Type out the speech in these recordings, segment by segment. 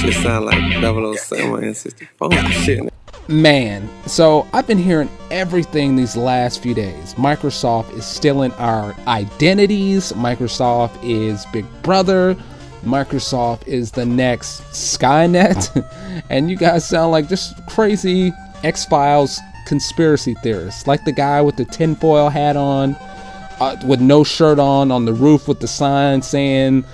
shit sound like 007 and 64 and shit. Man, so I've been hearing everything these last few days. Microsoft is stealing our identities. Microsoft is Big Brother. Microsoft is the next Skynet. And you guys sound like just crazy X-Files conspiracy theorists. Like the guy with the tinfoil hat on, with no shirt on the roof with the sign saying,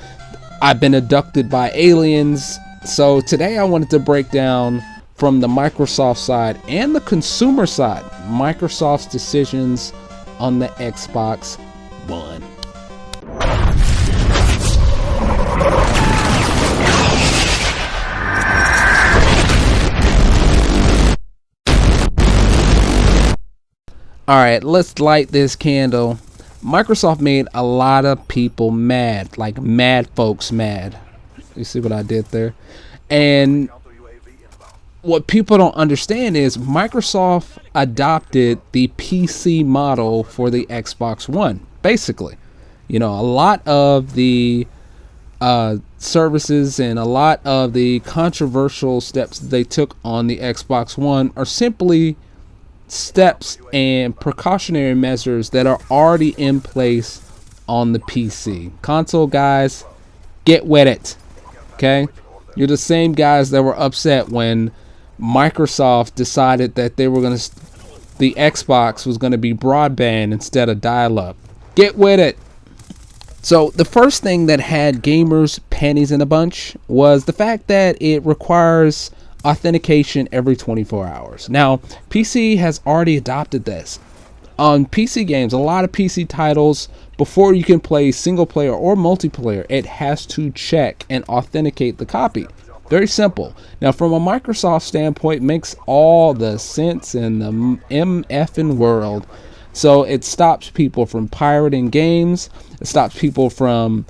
"I've been abducted by aliens." So today I wanted to break down from the Microsoft side and the consumer side, Microsoft's decisions on the Xbox One. All right, let's light this candle. Microsoft made a lot of people mad, like mad folks mad. You see what I did there? And what people don't understand is Microsoft adopted the PC model for the Xbox One. Basically, a lot of the services and a lot of the controversial steps that they took on the Xbox One are simply steps and precautionary measures that are already in place on the PC. Console guys, get with it. Okay? You're the same guys that were upset when Microsoft decided that the Xbox was going to be broadband instead of dial-up. Get with it. So the first thing that had gamers' panties in a bunch was the fact that it requires authentication every 24 hours. Now, PC has already adopted this. On PC games, a lot of PC titles, before you can play single player or multiplayer, it has to check and authenticate the copy. Very simple. Now, from a Microsoft standpoint, it makes all the sense in the MFing world. So it stops people from pirating games. It stops people from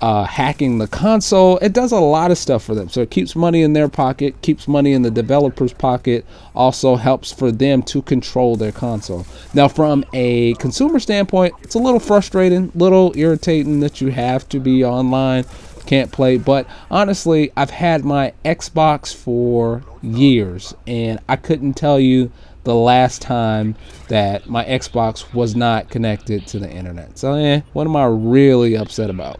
hacking the console. It does a lot of stuff for them. So it keeps money in their pocket, keeps money in the developer's pocket, also helps for them to control their console. Now, from a consumer standpoint, it's a little frustrating, little irritating that you have to be online, can't play. But honestly, I've had my Xbox for years, and I couldn't tell you the last time that my Xbox was not connected to the internet. So, what am I really upset about?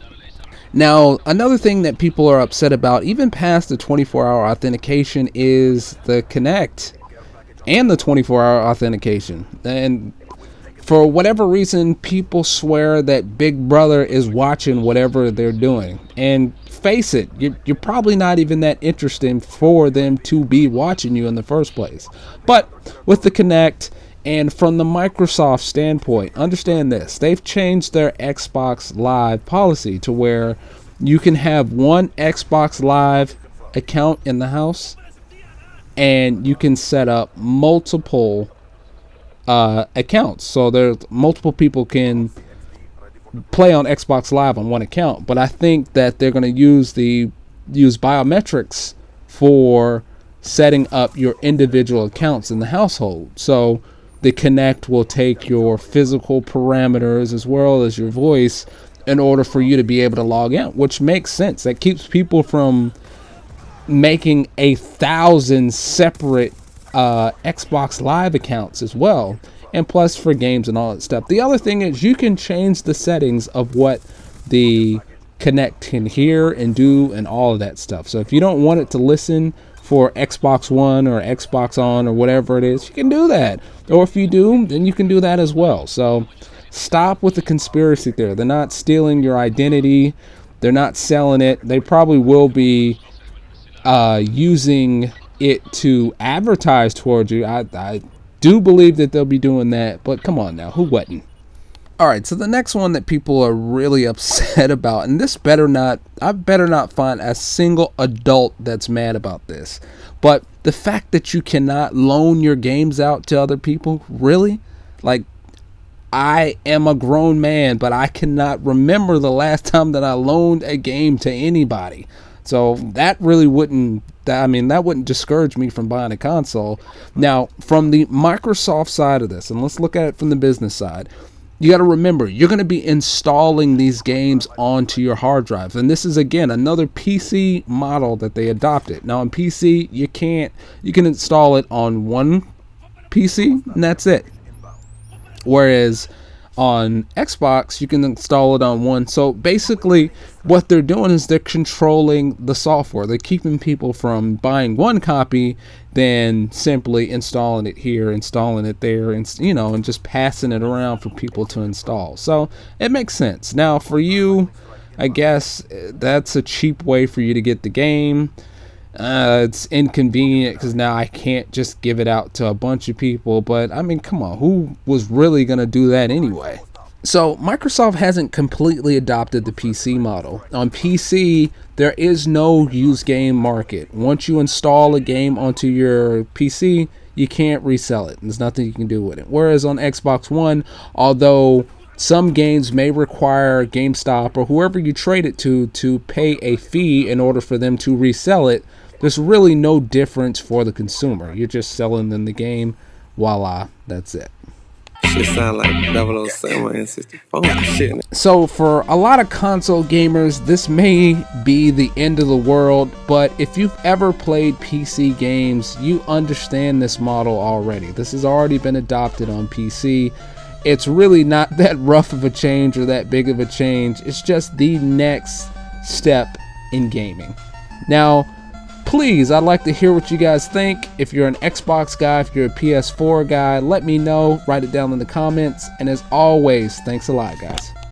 Now, another thing that people are upset about, even past the 24-hour authentication, is the Kinect and the 24-hour authentication. And for whatever reason, people swear that Big Brother is watching whatever they're doing. And face it, you're probably not even that interesting for them to be watching you in the first place. But with the Kinect, and from the Microsoft standpoint, understand this. They've changed their Xbox Live policy to where you can have one Xbox Live account in the house, and you can set up multiple accounts. So there's multiple people can play on Xbox Live on one account. But I think that they're going to use biometrics for setting up your individual accounts in the household. So the Kinect will take your physical parameters as well as your voice in order for you to be able to log in, which makes sense. That keeps people from making 1,000 separate Xbox Live accounts as well, and plus for games and all that stuff. The other thing is you can change the settings of what the Kinect can hear and do and all of that stuff. So if you don't want it to listen for Xbox One or Xbox On or whatever it is, you can do that. Or if you do, then you can do that as well. So stop with the conspiracy theory. They're not stealing your identity. They're not selling it. They probably will be using it to advertise towards you. I do believe that they'll be doing that, but come on now, who wouldn't? All right, so the next one that people are really upset about, and I better not find a single adult that's mad about this, but the fact that you cannot loan your games out to other people, really? Like, I am a grown man, but I cannot remember the last time that I loaned a game to anybody. So that really wouldn't discourage me from buying a console. Now, from the Microsoft side of this, and let's look at it from the business side, you got to remember, you're going to be installing these games onto your hard drive. And this is, again, another PC model that they adopted. Now on PC, you can install it on one PC and that's it. Whereas on Xbox, you can install it on one. So basically what they're doing is they're controlling the software. They're keeping people from buying one copy, then simply installing it here, installing it there, and and just passing it around for people to install. So it makes sense. Now for you, I guess that's a cheap way for you to get the game. It's inconvenient because now I can't just give it out to a bunch of people, but I mean, come on, who was really gonna do that anyway? So Microsoft hasn't completely adopted the PC model. On PC, there is no used game market. Once you install a game onto your PC, you can't resell it. There's nothing you can do with it. Whereas on Xbox One, although some games may require GameStop or whoever you trade it to pay a fee in order for them to resell it, there's really no difference for the consumer. You're just selling them the game. Voila, that's it. Shit sound like 007 and 64 shit. So for a lot of console gamers, this may be the end of the world, but if you've ever played PC games, you understand this model already. This has already been adopted on PC. It's really not that rough of a change or that big of a change. It's just the next step in gaming. Now, please, I'd like to hear what you guys think. If you're an Xbox guy, if you're a PS4 guy, let me know. Write it down in the comments. And as always, thanks a lot, guys.